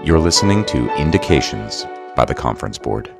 You're listening to Indications by the Conference Board.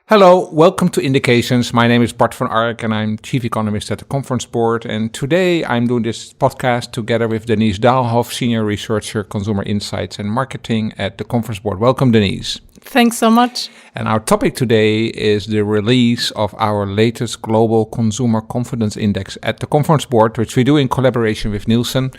Hello, welcome to Indications. My name is Bart van Ark and I'm Chief Economist at the Conference Board. And today I'm doing this podcast together with Denise Daalhoff, Senior Researcher, Consumer Insights and Marketing at the Conference Board. Welcome, Denise. Thanks so much. And our topic today is the release of our latest Global Consumer Confidence Index at the Conference Board, which we do in collaboration with Nielsen.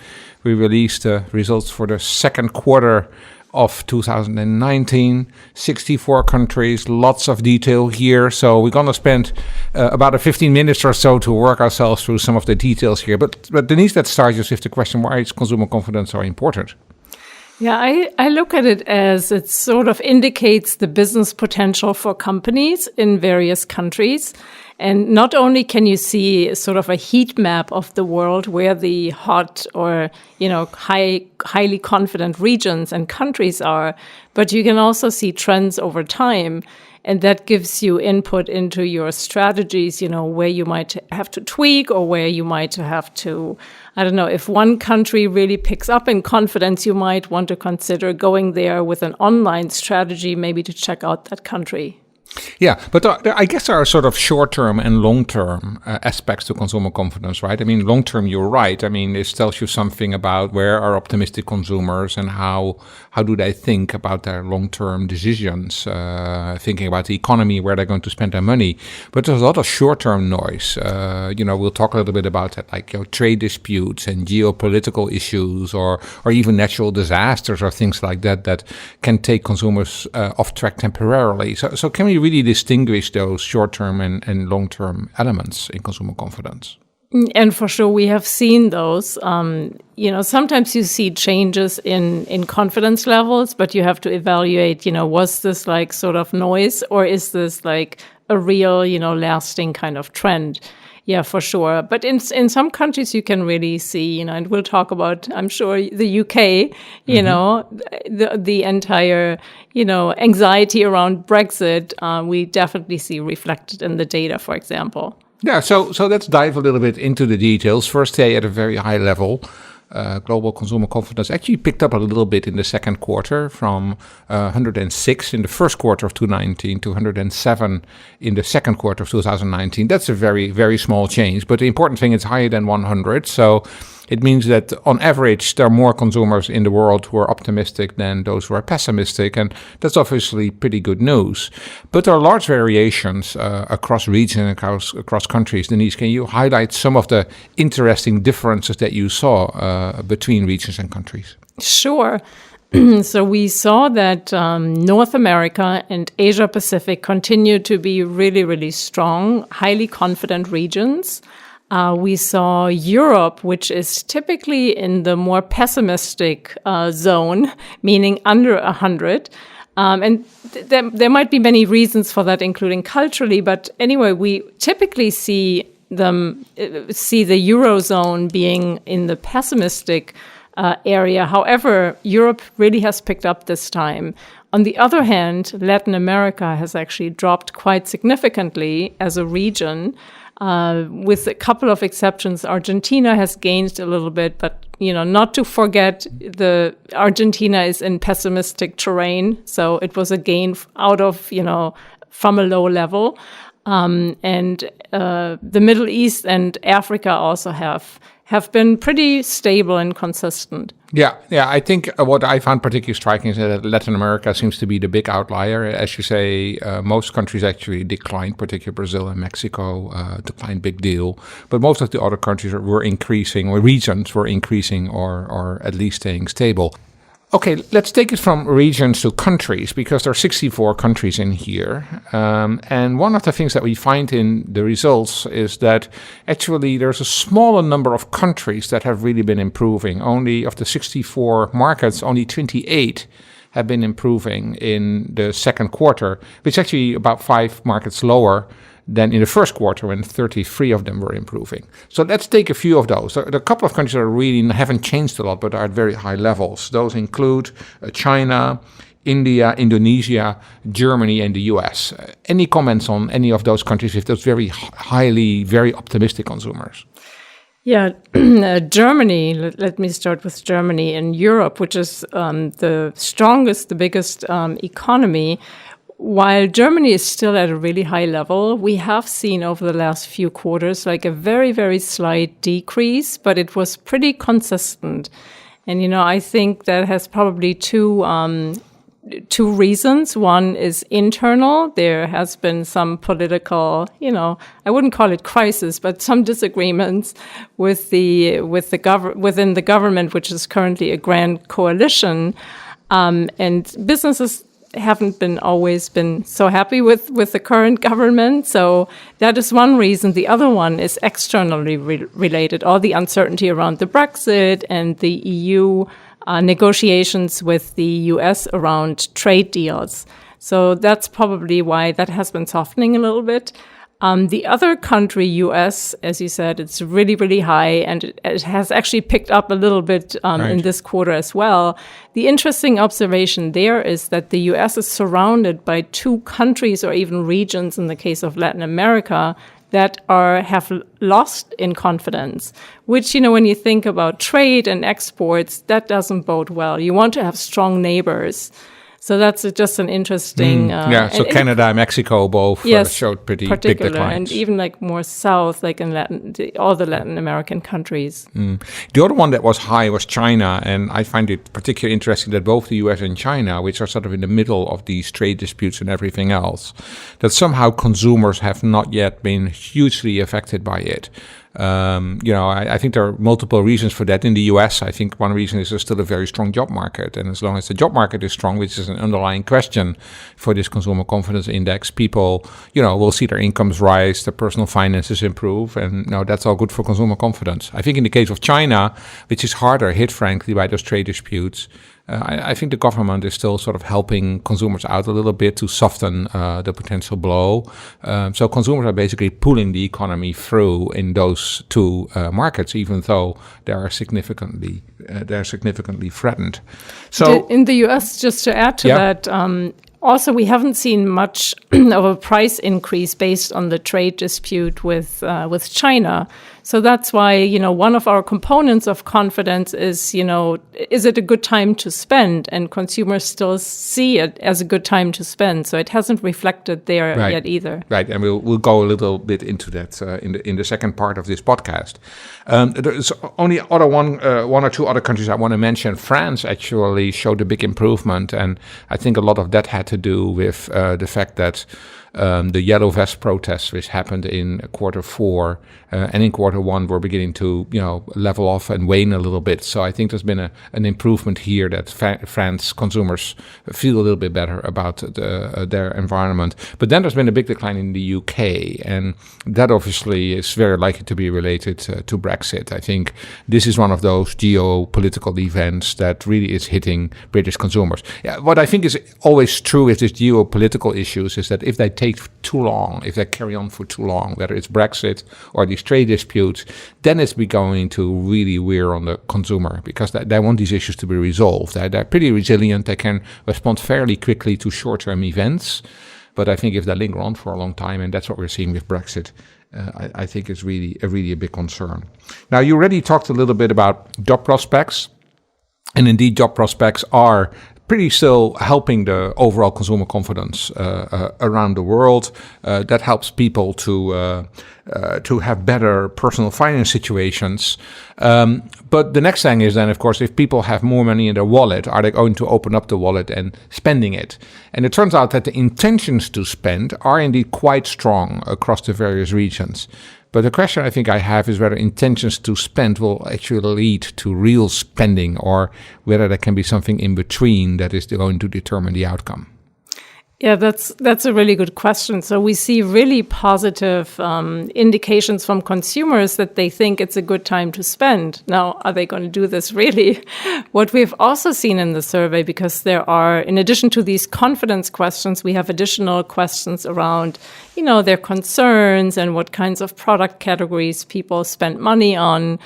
We released the results for the second quarter of 2019, 64 countries, lots of detail here. So we're going to spend about 15 minutes or so to work ourselves through some of the details here. But Denise, let's start just with the question, why is consumer confidence so important? Yeah, I look at it as it sort of indicates the business potential for companies in various countries. And not only can you see sort of a heat map of the world where the hot or, highly confident regions and countries are, but you can also see trends over time. And that gives you input into your strategies, where you might have to tweak or where you might have to, if one country really picks up in confidence, you might want to consider going there with an online strategy, maybe to check out that country. Yeah, but I guess there are sort of short-term and long-term aspects to consumer confidence, right? I mean, long-term, you're right. I mean, this tells you something about where are optimistic consumers and how do they think about their long-term decisions, thinking about the economy, where they're going to spend their money. But there's a lot of short-term noise. We'll talk a little bit about that, like trade disputes and geopolitical issues or even natural disasters or things like that can take consumers off track temporarily. So can we really distinguish those short-term and long-term elements in consumer confidence? And for sure, we have seen those. Sometimes you see changes in confidence levels, but you have to evaluate, was this like sort of noise or is this like a real, lasting kind of trend? Yeah, for sure. But in some countries, you can really see, and we'll talk about, I'm sure, the UK, the entire, anxiety around Brexit, we definitely see reflected in the data, for example. Yeah, so let's dive a little bit into the details. First, stay at a very high level. Global consumer confidence actually picked up a little bit in the second quarter from 106 in the first quarter of 2019 to 107 in the second quarter of 2019. That's a very, very small change, but the important thing is higher than 100. So it means that on average, there are more consumers in the world who are optimistic than those who are pessimistic, and that's obviously pretty good news. But there are large variations across regions and across countries. Denise, can you highlight some of the interesting differences that you saw between regions and countries? Sure. So we saw that North America and Asia Pacific continue to be really, really strong, highly confident regions. We saw Europe, which is typically in the more pessimistic zone, meaning under 100. And there might be many reasons for that, including culturally. But anyway, we typically see the Eurozone being in the pessimistic area. However, Europe really has picked up this time. On the other hand, Latin America has actually dropped quite significantly as a region. With a couple of exceptions, Argentina has gained a little bit, but not to forget, Argentina is in pessimistic terrain, so it was a gain out of from a low level, and the Middle East and Africa also have been pretty stable and consistent. Yeah. I think what I found particularly striking is that Latin America seems to be the big outlier. As you say, most countries actually declined, particularly Brazil and Mexico declined big deal. But most of the other countries were increasing, or regions were increasing, or at least staying stable. Okay, let's take it from regions to countries, because there are 64 countries in here. And one of the things that we find in the results is that actually there's a smaller number of countries that have really been improving. Only of the 64 markets, only 28 have been improving in the second quarter, which is actually about 5 markets lower than in the first quarter when 33 of them were improving. So let's take a few of those. There are a couple of countries that really haven't changed a lot, but are at very high levels. Those include China, India, Indonesia, Germany, and the US. Any comments on any of those countries with those very highly, very optimistic consumers? Yeah, Germany, let me start with Germany in Europe, which is the strongest, the biggest economy. While Germany is still at a really high level, we have seen over the last few quarters like a very, very slight decrease, but it was pretty consistent. And, I think that has probably two reasons. One is internal. There has been some political, I wouldn't call it crisis, but some disagreements within the government, which is currently a grand coalition, and businesses haven't always been so happy with the current government. So that is one reason. The other one is externally related. All the uncertainty around the Brexit and the EU negotiations with the US around trade deals. So that's probably why that has been softening a little bit. The other country, US, as you said, it's really, really high, and it has actually picked up a little bit in this quarter as well. The interesting observation there is that the US is surrounded by two countries or even regions, in the case of Latin America, that have lost in confidence, which, when you think about trade and exports, that doesn't bode well. You want to have strong neighbors. So that's just an interesting... so Canada and Mexico both showed pretty big declines. And even like more south, like in all the Latin American countries. The other one that was high was China, and I find it particularly interesting that both the US and China, which are sort of in the middle of these trade disputes and everything else, that somehow consumers have not yet been hugely affected by it. I think there are multiple reasons for that. In the US, I think one reason is there's still a very strong job market. And as long as the job market is strong, which is an underlying question for this consumer confidence index, people, will see their incomes rise, their personal finances improve. And that's all good for consumer confidence. I think in the case of China, which is harder hit, frankly, by those trade disputes, I think the government is still sort of helping consumers out a little bit to soften the potential blow. So consumers are basically pulling the economy through in those two markets, even though they are significantly threatened. So in the US, just to add to that, also, we haven't seen much of a price increase based on the trade dispute with China. So that's why, one of our components of confidence is, is it a good time to spend? And consumers still see it as a good time to spend. So it hasn't reflected there yet either. Right, and we'll go a little bit into that in the second part of this podcast. There's only one or two other countries I want to mention. France actually showed a big improvement, and I think a lot of that had to do with the fact that the Yellow Vest protests, which happened in quarter four and in quarter one, were beginning to level off and wane a little bit. So I think there's been an improvement here that France consumers feel a little bit better about their environment. But then there's been a big decline in the UK, and that obviously is very likely to be related to Brexit. I think this is one of those geopolitical events that really is hitting British consumers. Yeah, what I think is always true with these geopolitical issues is that if they take too long, if they carry on for too long, whether it's Brexit or these trade disputes, then it's going to really wear on the consumer, because they want these issues to be resolved. They're pretty resilient. They can respond fairly quickly to short-term events. But I think if they linger on for a long time, and that's what we're seeing with Brexit, I think it's really a big concern. Now, you already talked a little bit about job prospects. And indeed, job prospects are pretty still helping the overall consumer confidence around the world. That helps people to have better personal finance situations. But the next thing is then, of course, if people have more money in their wallet, are they going to open up the wallet and spending it? And it turns out that the intentions to spend are indeed quite strong across the various regions. But the question I think I have is whether intentions to spend will actually lead to real spending, or whether there can be something in between that is going to determine the outcome. Yeah, that's a really good question. So we see really positive indications from consumers that they think it's a good time to spend. Now, are they going to do this really? What we've also seen in the survey, because there are, in addition to these confidence questions, we have additional questions around, their concerns and what kinds of product categories people spend money on,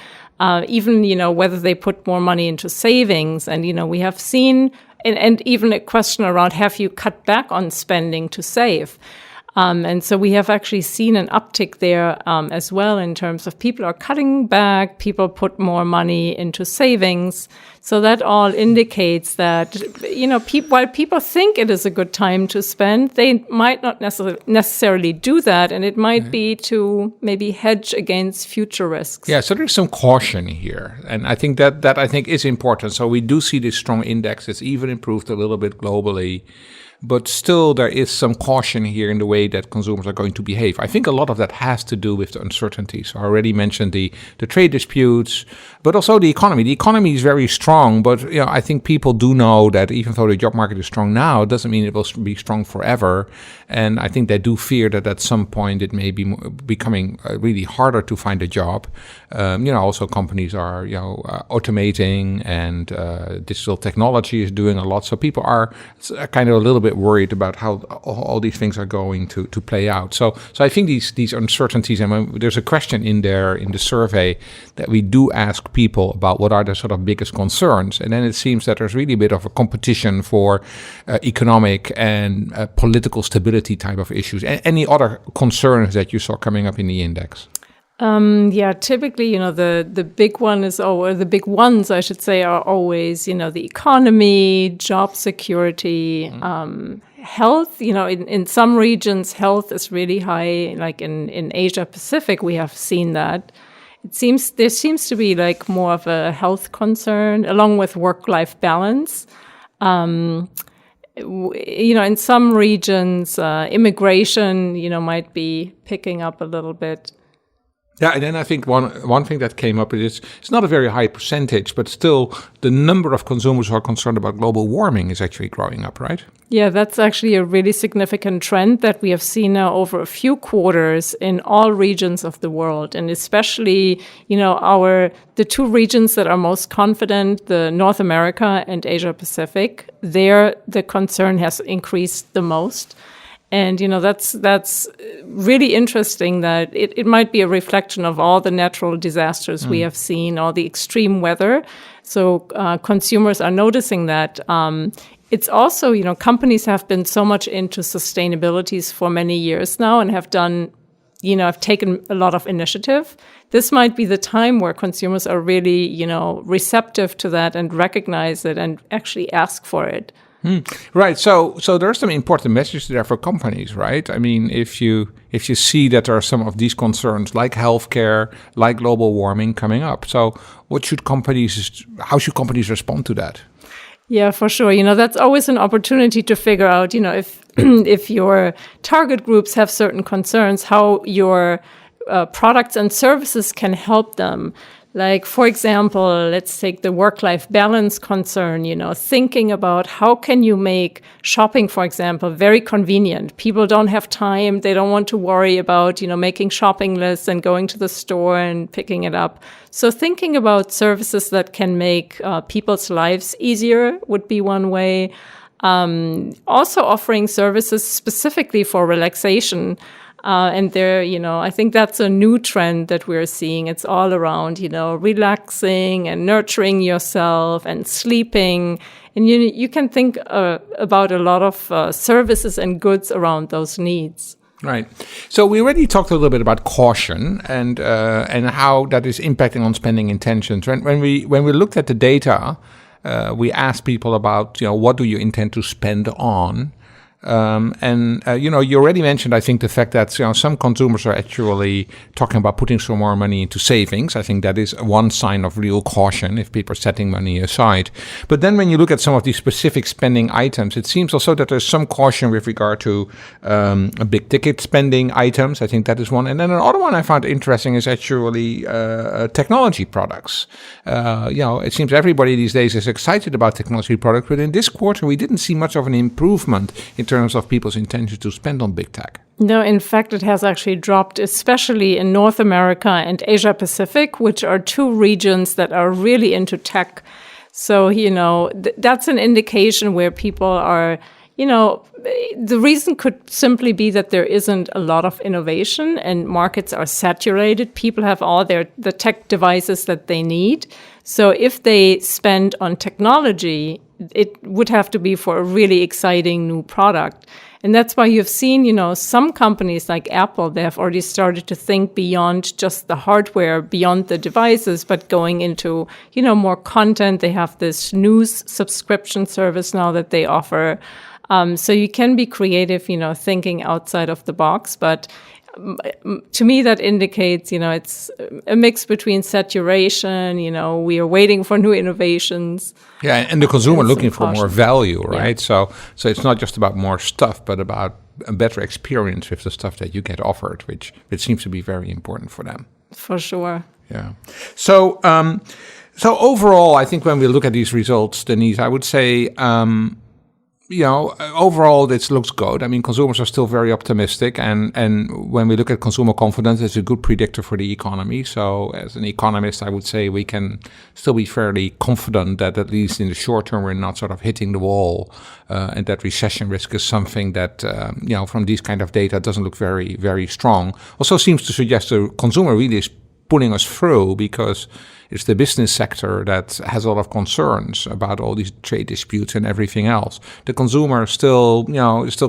even, whether they put more money into savings. And, we have seen... And even a question around, have you cut back on spending to save? And so we have actually seen an uptick there as well in terms of people are cutting back, people put more money into savings. So that all indicates that, while people think it is a good time to spend, they might not necessarily do that. And it might be to maybe hedge against future risks. Yeah, so there's some caution here. And I think that I think is important. So we do see this strong index. It's even improved a little bit globally. But still, there is some caution here in the way that consumers are going to behave. I think a lot of that has to do with the uncertainty. So I already mentioned the trade disputes, but also the economy. The economy is very strong, but I think people do know that even though the job market is strong now, it doesn't mean it will be strong forever. And I think they do fear that at some point it may be becoming really harder to find a job. Also companies are automating, and digital technology is doing a lot. So people are kind of a little bit worried about how all these things are going to play out. So I think these uncertainties, and there's a question in there in the survey that we do ask people about what are the sort of biggest concerns, and then it seems that there's really a bit of a competition for economic and political stability type of issues. Any other concerns that you saw coming up in the index? Typically, the big one is, or the big ones, I should say, are always, the economy, job security, health. In some regions, health is really high. Like in Asia Pacific, we have seen that. There seems to be like more of a health concern, along with work-life balance. In some regions, immigration, might be picking up a little bit. Yeah, and then I think one thing that came up is it's not a very high percentage, but still the number of consumers who are concerned about global warming is actually growing up, right? Yeah, that's actually a really significant trend that we have seen now over a few quarters in all regions of the world. And especially, the two regions that are most confident, the North America and Asia Pacific, there the concern has increased the most. And, that's really interesting that it might be a reflection of all the natural disasters we have seen, all the extreme weather. So consumers are noticing that. It's also, companies have been so much into sustainability for many years now and have done, have taken a lot of initiative. This might be the time where consumers are really, receptive to that and recognize it and actually ask for it. Right. So there are some important messages there for companies, right? I mean, if you see that there are some of these concerns like healthcare, like global warming coming up. So how should companies respond to that? Yeah, for sure. That's always an opportunity to figure out, if if your target groups have certain concerns, how your products and services can help them. Like, for example, let's take the work-life balance concern, thinking about how can you make shopping, for example, very convenient. People don't have time. They don't want to worry about, making shopping lists and going to the store and picking it up. So thinking about services that can make people's lives easier would be one way. Also offering services specifically for relaxation. And there, I think that's a new trend that we're seeing. It's all around, relaxing and nurturing yourself and sleeping. And you can think about a lot of services and goods around those needs. Right. So we already talked a little bit about caution and how that is impacting on spending intentions. When we looked at the data, we asked people about, what do you intend to spend on? You already mentioned, I think, the fact that some consumers are actually talking about putting some more money into savings. I think that is one sign of real caution if people are setting money aside. But then when you look at some of these specific spending items, it seems also that there's some caution with regard to big ticket spending items. I think that is one. And then another one I found interesting is actually technology products. It seems everybody these days is excited about technology products, but in this quarter we didn't see much of an improvement in terms of people's intention to spend on big tech. No, in fact, it has actually dropped, especially in North America and Asia Pacific, which are two regions that are really into tech. So, that's an indication where people are, the reason could simply be that there isn't a lot of innovation and markets are saturated. People have all the tech devices that they need. So if they spend on technology, it would have to be for a really exciting new product. And that's why you've seen, some companies like Apple, they have already started to think beyond just the hardware, beyond the devices, but going into, more content. They have this news subscription service now that they offer. So you can be creative, thinking outside of the box. But to me, that indicates, it's a mix between saturation, we are waiting for new innovations. Yeah, and the consumer looking for more value, right? Yeah. So it's not just about more stuff, but about a better experience with the stuff that you get offered, which seems to be very important for them. For sure. Yeah. So overall, I think when we look at these results, Denise, I would say, overall, this looks good. I mean, consumers are still very optimistic. And when we look at consumer confidence, it's a good predictor for the economy. So as an economist, I would say we can still be fairly confident that at least in the short term, we're not sort of hitting the wall. And that recession risk is something that, from these kind of data doesn't look very, very strong. Also seems to suggest the consumer really is pulling us through, because it's the business sector that has a lot of concerns about all these trade disputes and everything else. The consumer is still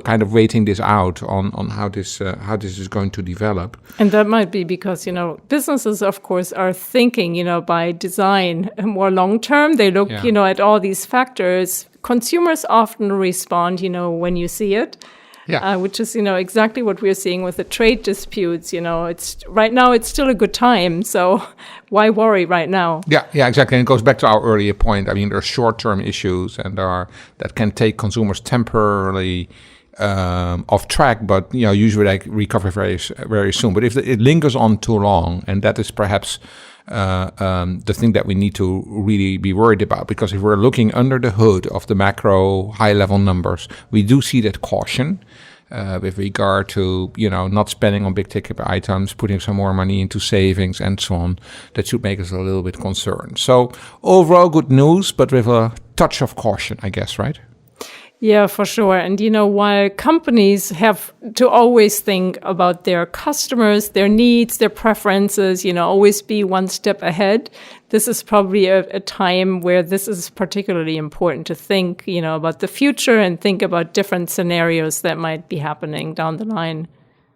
kind of waiting this out on how this is going to develop. And that might be because, businesses, of course, are thinking, by design more long term. They look, at all these factors. Consumers often respond, when you see it. Yeah. Which is, exactly what we're seeing with the trade disputes. It's right now, it's still a good time. So why worry right now? Yeah, exactly. And it goes back to our earlier point. I mean, there are short-term issues that can take consumers temporarily off track, but usually they recover very, very soon. But if it lingers on too long, and that is perhaps the thing that we need to really be worried about, because if we're looking under the hood of the macro high-level numbers, we do see that caution with regard to not spending on big-ticket items, putting some more money into savings and so on. That should make us a little bit concerned. So overall, good news, but with a touch of caution, I guess, right? Yeah, for sure. And, while companies have to always think about their customers, their needs, their preferences, always be one step ahead, this is probably a time where this is particularly important to think, about the future and think about different scenarios that might be happening down the line.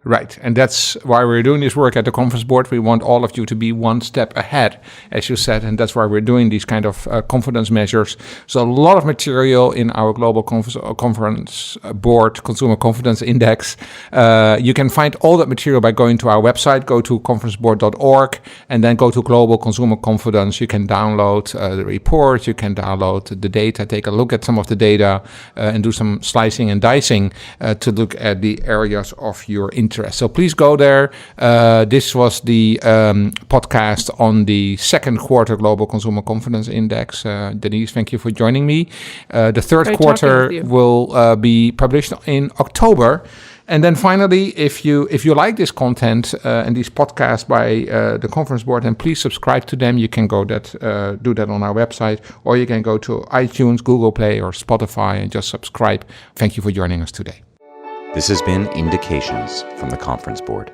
Right. And that's why we're doing this work at the Conference Board. We want all of you to be one step ahead, as you said, and that's why we're doing these kind of confidence measures. So a lot of material in our Global Conference Board Consumer Confidence Index. You can find all that material by going to our website, go to conferenceboard.org, and then go to Global Consumer Confidence. You can download the report, you can download the data, take a look at some of the data, and do some slicing and dicing to look at the areas of your interest. So please go there. This was the podcast on the second quarter Global Consumer Confidence Index. Denise, thank you for joining me. The third quarter will be published in October. And then finally, if you like this content and these podcasts by the Conference Board, then please subscribe to them. You can do that on our website, or you can go to iTunes, Google Play, or Spotify and just subscribe. Thank you for joining us today. This has been Indications from the Conference Board.